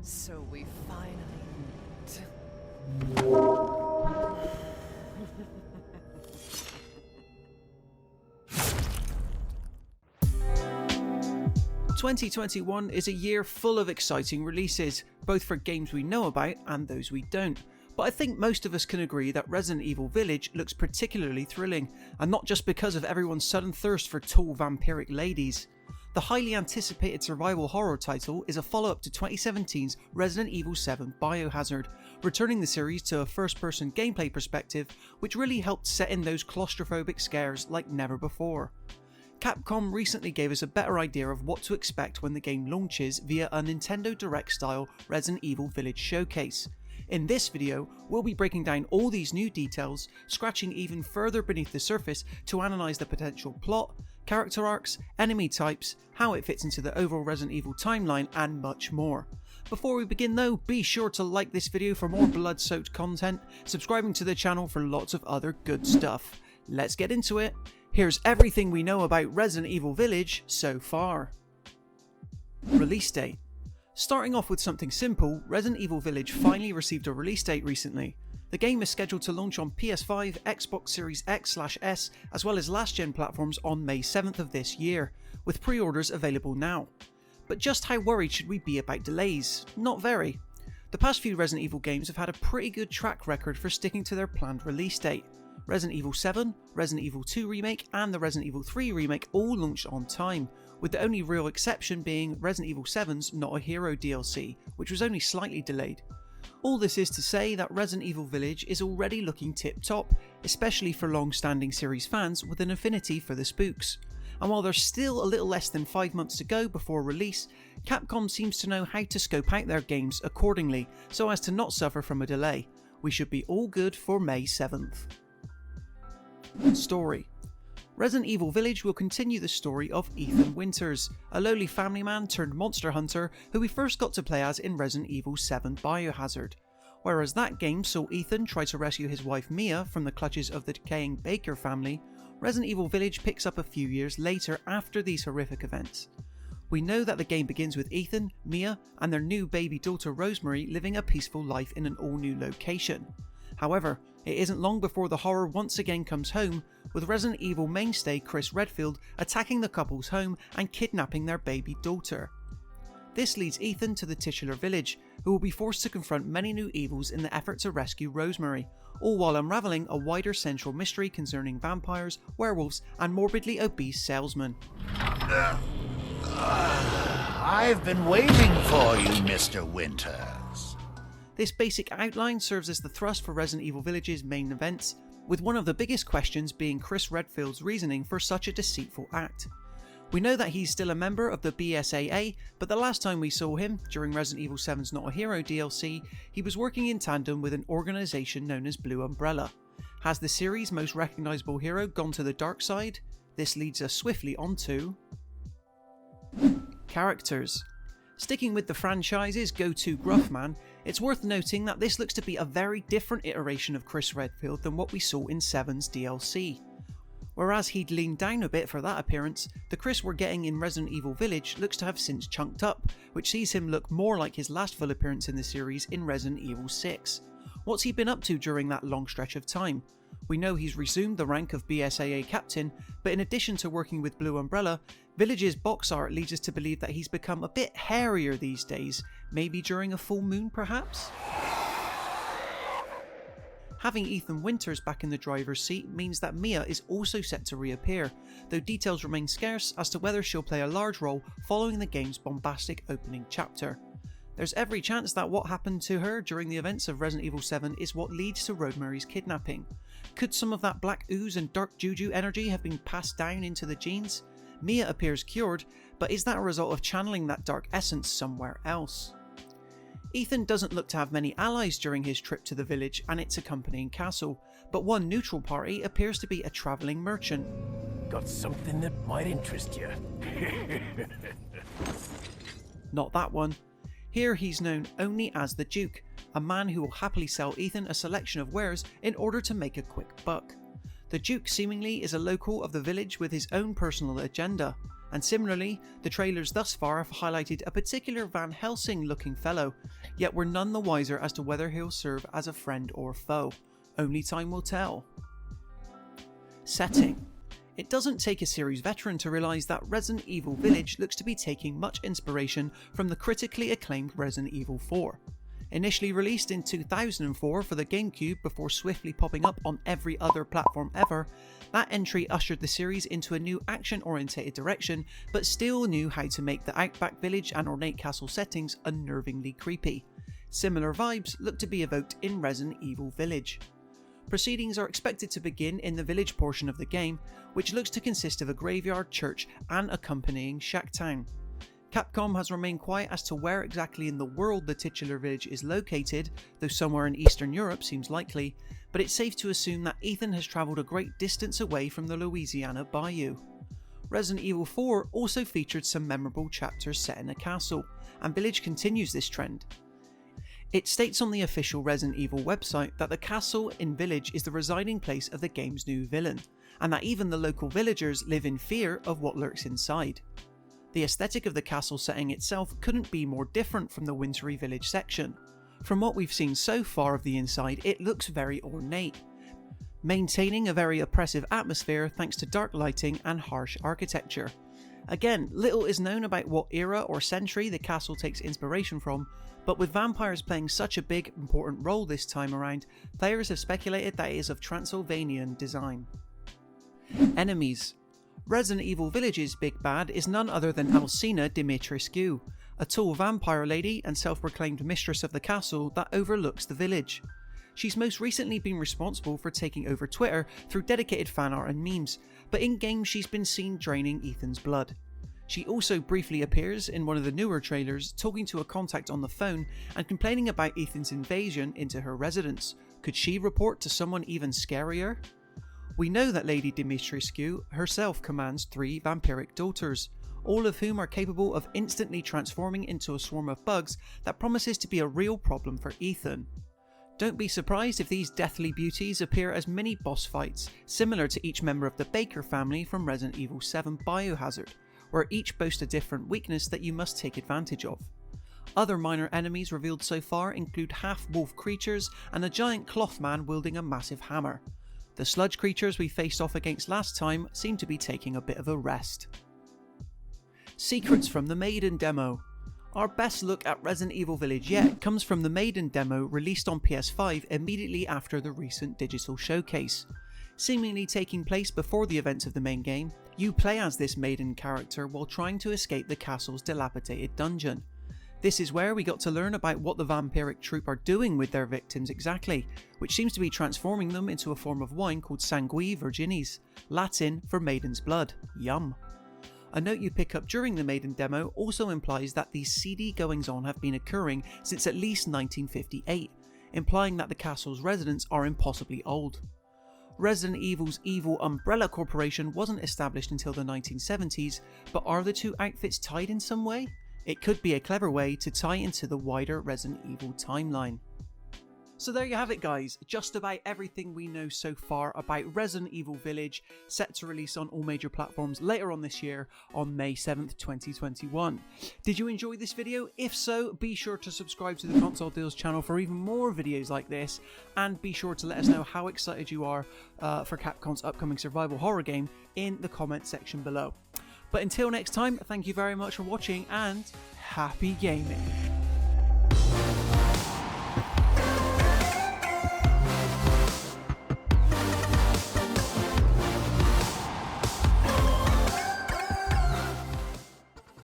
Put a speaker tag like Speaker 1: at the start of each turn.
Speaker 1: So we finally meet.
Speaker 2: 2021 is a year full of exciting releases, both for games we know about and those we don't. But I think most of us can agree that Resident Evil Village looks particularly thrilling, and not just because of everyone's sudden thirst for tall vampiric ladies. The highly anticipated survival horror title is a follow-up to 2017's Resident Evil 7 Biohazard, returning the series to a first-person gameplay perspective which really helped set in those claustrophobic scares like never before. Capcom recently gave us a better idea of what to expect when the game launches via a Nintendo Direct style Resident Evil Village showcase. In this video, we'll be breaking down all these new details, scratching even further beneath the surface to analyse the potential plot, character arcs, enemy types, how it fits into the overall Resident Evil timeline, and much more. Before we begin though, be sure to like this video for more blood-soaked content, subscribing to the channel for lots of other good stuff. Let's get into it. Here's everything we know about Resident Evil Village so far. Release date. Starting off with something simple, Resident Evil Village finally received a release date recently. The game is scheduled to launch on PS5, Xbox Series X/S, as well as last-gen platforms on May 7th of this year, with pre-orders available now. But just how worried should we be about delays? Not very. The past few Resident Evil games have had a pretty good track record for sticking to their planned release date. Resident Evil 7, Resident Evil 2 Remake and the Resident Evil 3 Remake all launched on time, with the only real exception being Resident Evil 7's Not a Hero DLC, which was only slightly delayed. All this is to say that Resident Evil Village is already looking tip-top, especially for long-standing series fans with an affinity for the spooks. And while there's still a little less than 5 months to go before release, Capcom seems to know how to scope out their games accordingly so as to not suffer from a delay. We should be all good for May 7th. Story. Resident Evil Village will continue the story of Ethan Winters, a lowly family man turned monster hunter who we first got to play as in Resident Evil 7 Biohazard. Whereas that game saw Ethan try to rescue his wife Mia from the clutches of the decaying Baker family, Resident Evil Village picks up a few years later after these horrific events. We know that the game begins with Ethan, Mia, and their new baby daughter Rosemary living a peaceful life in an all-new location. However, it isn't long before the horror once again comes home, with Resident Evil mainstay Chris Redfield attacking the couple's home and kidnapping their baby daughter. This leads Ethan to the titular village, who will be forced to confront many new evils in the effort to rescue Rosemary, all while unravelling a wider central mystery concerning vampires, werewolves and morbidly obese salesmen.
Speaker 3: I've been waiting for you, Mr. Winters.
Speaker 2: This basic outline serves as the thrust for Resident Evil Village's main events, with one of the biggest questions being Chris Redfield's reasoning for such a deceitful act. We know that he's still a member of the BSAA, but the last time we saw him, during Resident Evil 7's Not a Hero DLC, he was working in tandem with an organisation known as Blue Umbrella. Has the series' most recognisable hero gone to the dark side? This leads us swiftly onto characters. Sticking with the franchise's go-to gruff man, it's worth noting that this looks to be a very different iteration of Chris Redfield than what we saw in 7's DLC. Whereas he'd leaned down a bit for that appearance, the Chris we're getting in Resident Evil Village looks to have since chunked up, which sees him look more like his last full appearance in the series in Resident Evil 6. What's he been up to during that long stretch of time? We know he's resumed the rank of BSAA captain, but in addition to working with Blue Umbrella, Village's box art leads us to believe that he's become a bit hairier these days, maybe during a full moon perhaps? Having Ethan Winters back in the driver's seat means that Mia is also set to reappear, though details remain scarce as to whether she'll play a large role following the game's bombastic opening chapter. There's every chance that what happened to her during the events of Resident Evil 7 is what leads to Rosemary's kidnapping. Could some of that black ooze and dark juju energy have been passed down into the genes? Mia appears cured, but is that a result of channeling that dark essence somewhere else? Ethan doesn't look to have many allies during his trip to the village and its accompanying castle, but one neutral party appears to be a travelling merchant.
Speaker 4: Got something that might interest you.
Speaker 2: Not that one. Here he's known only as the Duke, a man who will happily sell Ethan a selection of wares in order to make a quick buck. The Duke seemingly is a local of the village with his own personal agenda, And similarly, the trailers thus far have highlighted a particular Van Helsing looking fellow, yet we're none the wiser as to whether he'll serve as a friend or foe. Only time will tell. Setting. It doesn't take a series veteran to realise that Resident Evil Village looks to be taking much inspiration from the critically acclaimed Resident Evil 4. Initially released in 2004 for the GameCube before swiftly popping up on every other platform ever, that entry ushered the series into a new action-orientated direction, but still knew how to make the outback village and ornate castle settings unnervingly creepy. Similar vibes look to be evoked in Resident Evil Village. Proceedings are expected to begin in the village portion of the game, which looks to consist of a graveyard, church and accompanying shack town. Capcom has remained quiet as to where exactly in the world the titular village is located, though somewhere in Eastern Europe seems likely, but it's safe to assume that Ethan has travelled a great distance away from the Louisiana bayou. Resident Evil 4 also featured some memorable chapters set in a castle, and Village continues this trend. It states on the official Resident Evil website that the castle in Village is the residing place of the game's new villain, and that even the local villagers live in fear of what lurks inside. The aesthetic of the castle setting itself couldn't be more different from the wintry village section. From what we've seen so far of the inside, it looks very ornate, maintaining a very oppressive atmosphere thanks to dark lighting and harsh architecture. Again, little is known about what era or century the castle takes inspiration from, but with vampires playing such a big, important role this time around, players have speculated that it is of Transylvanian design. Enemies. Resident Evil Village's big bad is none other than Alcina Dimitrescu, a tall vampire lady and self-proclaimed mistress of the castle that overlooks the village. She's most recently been responsible for taking over Twitter through dedicated fan art and memes, but in-game she's been seen draining Ethan's blood. She also briefly appears in one of the newer trailers talking to a contact on the phone and complaining about Ethan's invasion into her residence. Could she report to someone even scarier? We know that Lady Dimitrescu herself commands 3 vampiric daughters, all of whom are capable of instantly transforming into a swarm of bugs that promises to be a real problem for Ethan. Don't be surprised if these deathly beauties appear as mini boss fights, similar to each member of the Baker family from Resident Evil 7 Biohazard, where each boast a different weakness that you must take advantage of. Other minor enemies revealed so far include half-wolf creatures and a giant cloth man wielding a massive hammer. The sludge creatures we faced off against last time seem to be taking a bit of a rest. Secrets from the Maiden demo. Our best look at Resident Evil Village yet comes from the Maiden demo released on PS5 immediately after the recent digital showcase. Seemingly taking place before the events of the main game, you play as this Maiden character while trying to escape the castle's dilapidated dungeon. This is where we got to learn about what the vampiric troupe are doing with their victims exactly, which seems to be transforming them into a form of wine called Sanguis Virginis, Latin for Maiden's Blood. Yum. A note you pick up during the Maiden demo also implies that these seedy goings-on have been occurring since at least 1958, implying that the castle's residents are impossibly old. Resident Evil's evil Umbrella Corporation wasn't established until the 1970s, but are the two outfits tied in some way? It could be a clever way to tie into the wider Resident Evil timeline. So there you have it guys, just about everything we know so far about Resident Evil Village, set to release on all major platforms later on this year on May 7th, 2021. Did you enjoy this video? If so, be sure to subscribe to the Console Deals channel for even more videos like this, and be sure to let us know how excited you are for Capcom's upcoming survival horror game in the comment section below. But until next time, thank you very much for watching and happy gaming!